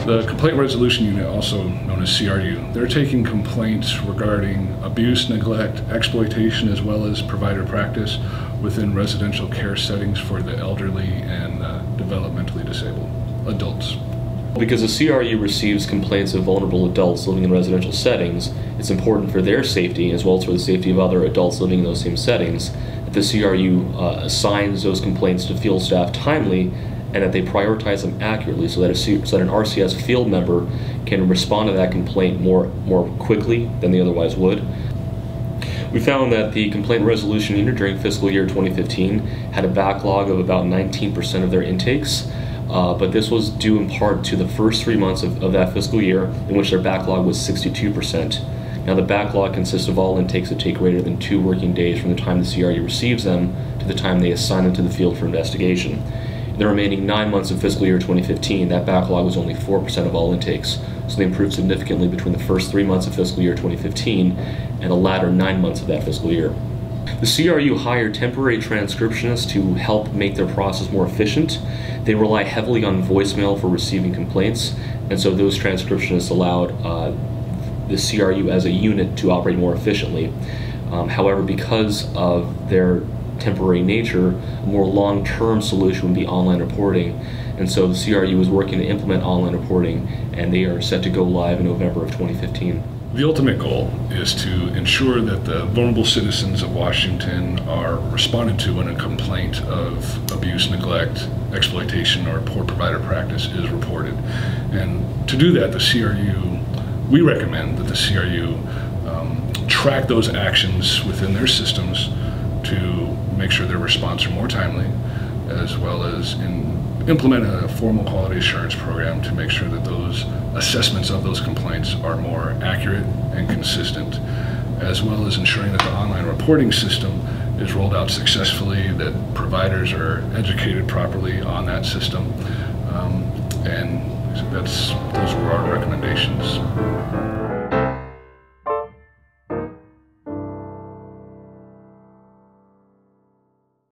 The Complaint Resolution Unit, also known as CRU, they're taking complaints regarding abuse, neglect, exploitation, as well as provider practice within residential care settings for the elderly and developmentally disabled adults. Because the CRU receives complaints of vulnerable adults living in residential settings, it's important for their safety, as well as for the safety of other adults living in those same settings, that the CRU assigns those complaints to field staff timely and that they prioritize them accurately so that an RCS field member can respond to that complaint more quickly than they otherwise would. We found that the Complaint Resolution Unit during fiscal year 2015 had a backlog of about 19% of their intakes. But this was due in part to the first 3 months of that fiscal year, in which their backlog was 62%. Now, the backlog consists of all intakes that take greater than 2 working days from the time the CRU receives them to the time they assign them to the field for investigation. In the remaining 9 months of fiscal year 2015, that backlog was only 4% of all intakes, so they improved significantly between the first 3 months of fiscal year 2015 and the latter 9 months of that fiscal year. The CRU hired temporary transcriptionists to help make their process more efficient. They rely heavily on voicemail for receiving complaints, and so those transcriptionists allowed the CRU as a unit to operate more efficiently. However, because of their temporary nature, a more long-term solution would be online reporting, and so the CRU is working to implement online reporting, and they are set to go live in November of 2015. The ultimate goal is to ensure that the vulnerable citizens of Washington are responded to when a complaint of abuse, neglect, exploitation, or poor provider practice is reported. And to do that, we recommend that the CRU track those actions within their systems to make sure their response are more timely, as well as implement a formal quality assurance program to make sure that those assessments of those complaints are more accurate and consistent, as well as ensuring that the online reporting system is rolled out successfully, that providers are educated properly on that system, and those were our recommendations.